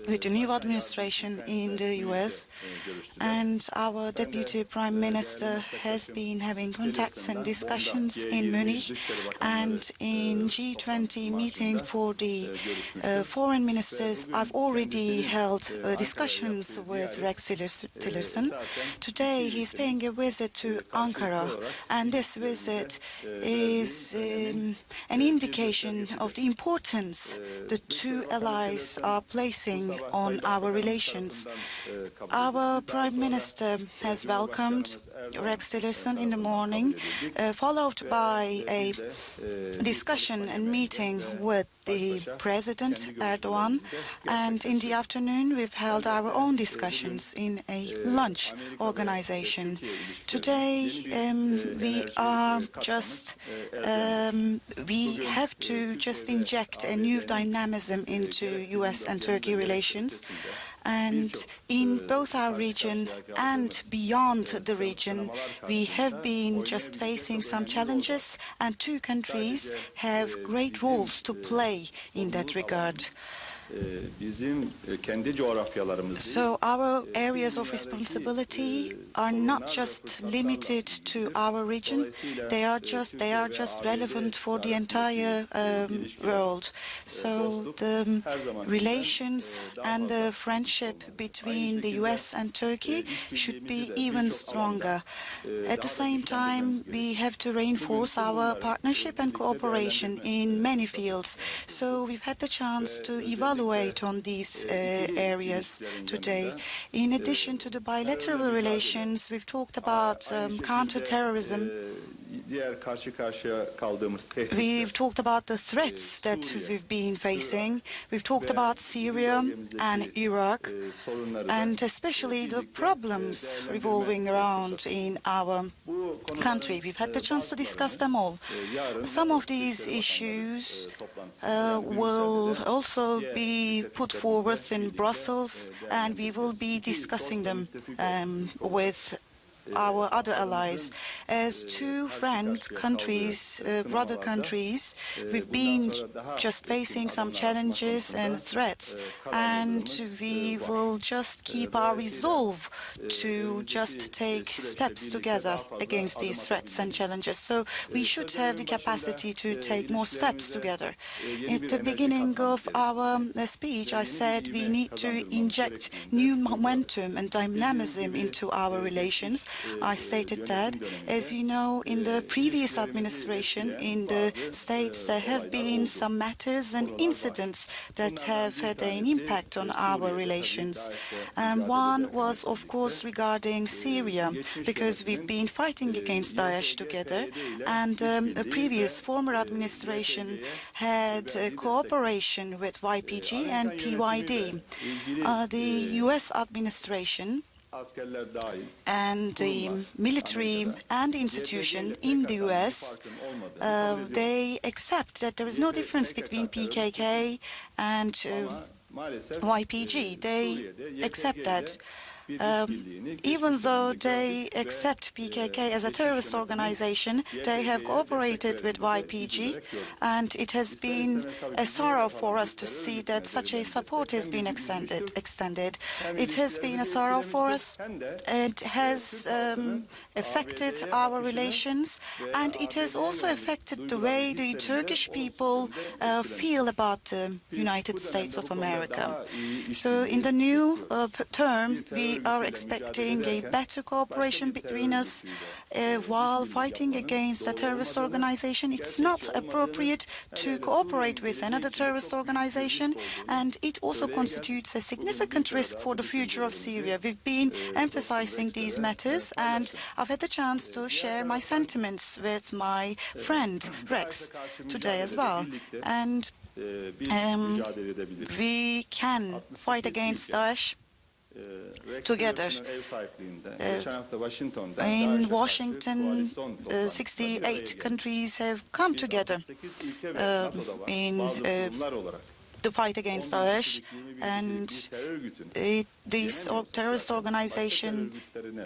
with the new administration in the US, and our Deputy Prime Minister has been having contacts and discussions in Munich, and in G20 meeting for the foreign ministers, I've already held discussions with Rex Tillerson. Today he's paying a visit to Ankara, and this visit is an indication of the importance the two allies are placing on our relations. Our Prime Minister has welcomed Rex Tillerson in the morning, followed by a discussion and meeting with the President Erdogan, and in the afternoon we've held our own discussions in a lunch organization. Today we have to just inject a new dynamism into US and Turkey relations, and in both our region and beyond the region we have been just facing some challenges, and two countries have great roles to play in that regard. So our areas of responsibility are not just limited to our region, they are just relevant for the entire world. So the relations and the friendship between the US and Turkey should be even stronger. At the same time, we have to reinforce our partnership and cooperation in many fields. So we've had the chance to evaluate on these areas today. In addition to the bilateral relations, we've talked about counter-terrorism. We've talked about the threats that we've been facing. We've talked about Syria and Iraq, and especially the problems revolving around in our country. We've had the chance to discuss them all. Some of these issues will also be put forward in Brussels, and we will be discussing them with our other allies. As two friend countries, brother countries, we've been just facing some challenges and threats, and we will just keep our resolve to just take steps together against these threats and challenges. So we should have the capacity to take more steps together. At the beginning of our speech, I said we need to inject new momentum and dynamism into our relations. I stated that, as you know, in the previous administration in the States, there have been some matters and incidents that have had an impact on our relations. One was, of course, regarding Syria, because we've been fighting against Daesh together, and a previous former administration had cooperation with YPG and PYD. The US administration and the military and institution in the US, they accept that there is no difference between PKK and YPG. They accept that. Even though they accept PKK as a terrorist organization, they have cooperated with YPG, and it has been a sorrow for us to see that such a support has been extended. It has been a sorrow for us. It has affected our relations, and it has also affected the way the Turkish people feel about the United States of America. So in the new term, we are expecting a better cooperation between us while fighting against a terrorist organization. It's not appropriate to cooperate with another terrorist organization, and it also constitutes a significant risk for the future of Syria. We've been emphasizing these matters, and I've had the chance to share my sentiments with my friend Rex today as well. And we can fight against Daesh together. In Washington, 68 countries have come together in the fight against Daesh, and this terrorist organization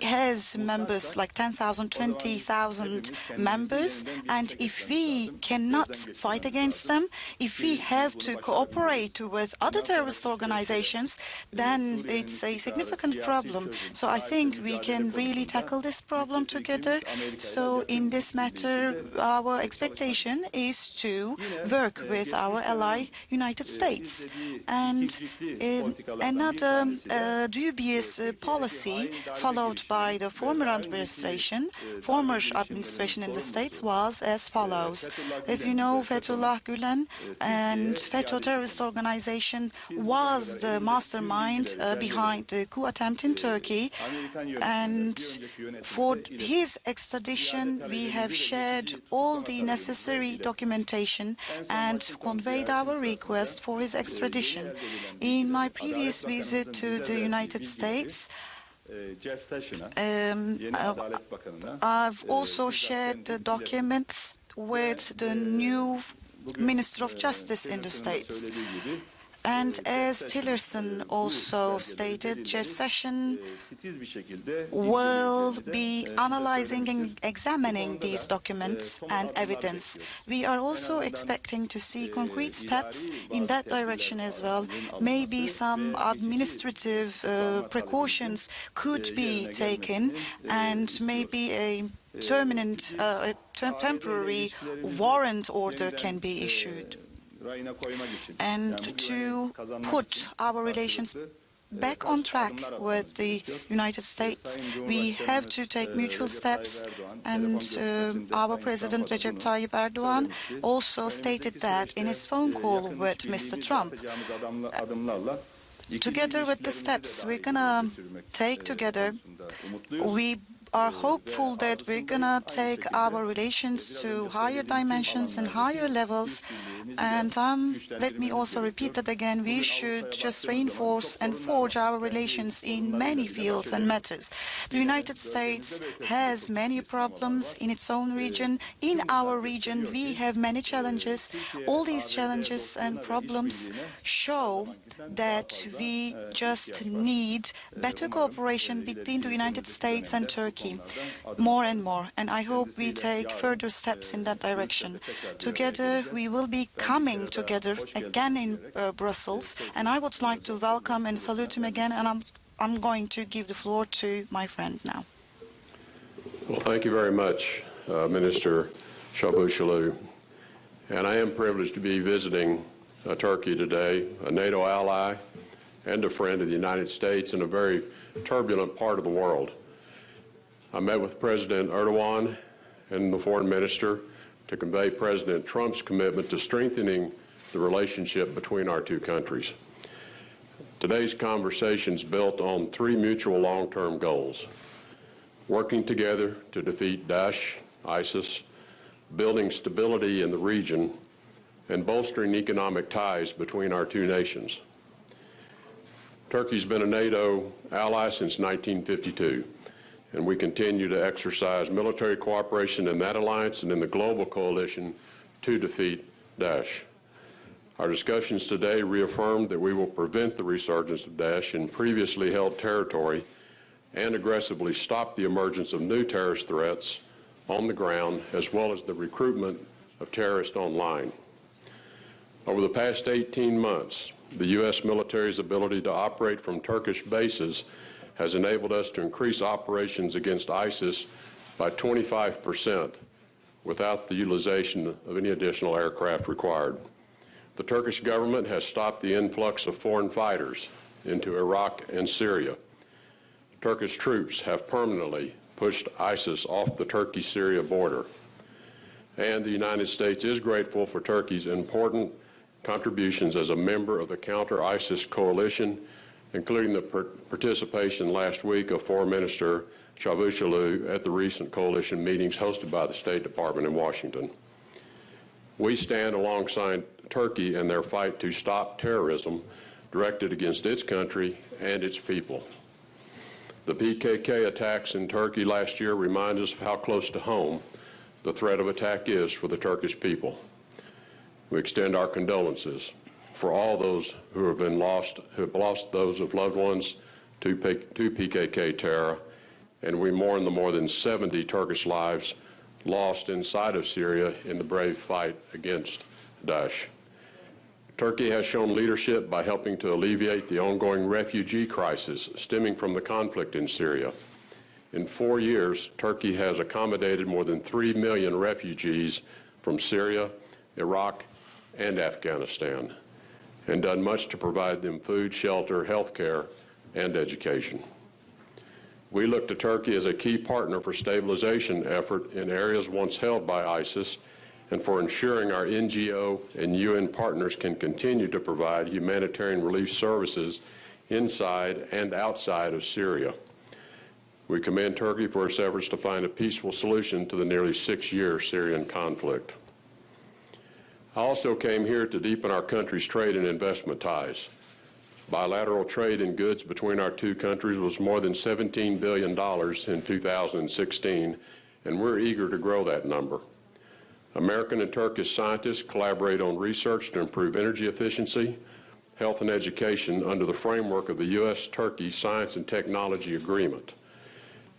has members like 10,000, 20,000 members, and if we cannot fight against them, if we have to cooperate with other terrorist organizations, then it's a significant problem. So I think we can really tackle this problem together. So in this matter, our expectation is to work with our ally, United States. And another dubious policy followed by the former administration in the States was as follows. As you know, Fethullah Gülen and FETÖ terrorist organization was the mastermind behind the coup attempt in Turkey. And for his extradition, we have shared all the necessary documentation and conveyed our request for his extradition. In my previous visit to the United States, I've also shared the documents with the new Minister of Justice in the States. And as Tillerson also stated, Jeff Sessions will be analyzing and examining these documents and evidence. We are also expecting to see concrete steps in that direction as well. Maybe some administrative precautions could be taken, and maybe a temporary warrant order can be issued. And to put our relations back on track with the United States, we have to take mutual steps, and our President Recep Tayyip Erdogan also stated that in his phone call with Mr. Trump. Together with the steps we're gonna take together, we are hopeful that we're gonna take our relations to higher dimensions and higher levels. And let me also repeat that again, we should just reinforce and forge our relations in many fields and matters. The United States has many problems in its own region. In our region, we have many challenges. All these challenges and problems show that we just need better cooperation between the United States and Turkey. More and more, and I hope we take further steps in that direction. Together, we will be coming together again in Brussels, and I would like to welcome and salute him again, and I'm going to give the floor to my friend now. Well, thank you very much, Minister Cavusoglu. And I am privileged to be visiting Turkey today, a NATO ally and a friend of the United States in a very turbulent part of the world. I met with President Erdogan and the foreign minister to convey President Trump's commitment to strengthening the relationship between our two countries. Today's conversation is built on three mutual long-term goals: working together to defeat Daesh, ISIS, building stability in the region, and bolstering economic ties between our two nations. Turkey's been a NATO ally since 1952. And we continue to exercise military cooperation in that alliance and in the global coalition to defeat Daesh. Our discussions today reaffirmed that we will prevent the resurgence of Daesh in previously held territory and aggressively stop the emergence of new terrorist threats on the ground, as well as the recruitment of terrorists online. Over the past 18 months, the U.S. military's ability to operate from Turkish bases has enabled us to increase operations against ISIS by 25% without the utilization of any additional aircraft required. The Turkish government has stopped the influx of foreign fighters into Iraq and Syria. Turkish troops have permanently pushed ISIS off the Turkey-Syria border. And the United States is grateful for Turkey's important contributions as a member of the counter-ISIS coalition, including the participation last week of Foreign Minister Cavusoglu at the recent coalition meetings hosted by the State Department in Washington. We stand alongside Turkey in their fight to stop terrorism directed against its country and its people. The PKK attacks in Turkey last year remind us of how close to home the threat of attack is for the Turkish people. We extend our condolences for all those who have lost those of loved ones to PKK terror, and we mourn the more than 70 Turkish lives lost inside of Syria in the brave fight against Daesh. Turkey has shown leadership by helping to alleviate the ongoing refugee crisis stemming from the conflict in Syria. In 4 years, Turkey has accommodated more than 3 million refugees from Syria, Iraq, and Afghanistan, and done much to provide them food, shelter, health care, and education. We look to Turkey as a key partner for stabilization effort in areas once held by ISIS and for ensuring our NGO and UN partners can continue to provide humanitarian relief services inside and outside of Syria. We commend Turkey for its efforts to find a peaceful solution to the nearly 6-year Syrian conflict. I also came here to deepen our country's trade and investment ties. Bilateral trade in goods between our two countries was more than $17 billion in 2016, and we're eager to grow that number. American and Turkish scientists collaborate on research to improve energy efficiency, health, and education under the framework of the U.S.-Turkey Science and Technology Agreement.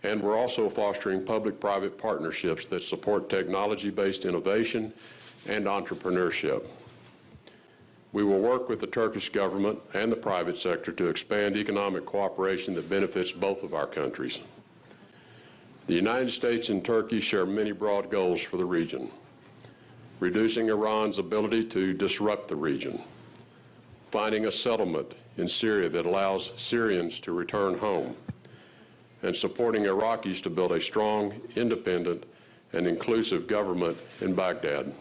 And we're also fostering public-private partnerships that support technology-based innovation and entrepreneurship. We will work with the Turkish government and the private sector to expand economic cooperation that benefits both of our countries. The United States and Turkey share many broad goals for the region: reducing Iran's ability to disrupt the region, finding a settlement in Syria that allows Syrians to return home, and supporting Iraqis to build a strong, independent, and inclusive government in Baghdad.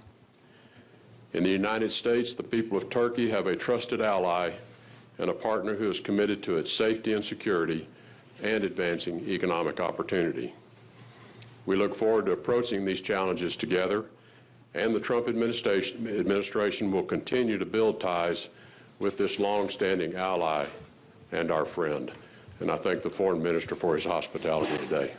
In the United States, the people of Turkey have a trusted ally and a partner who is committed to its safety and security and advancing economic opportunity. We look forward to approaching these challenges together, and the Trump administration will continue to build ties with this long-standing ally and our friend. And I thank the Foreign Minister for his hospitality today.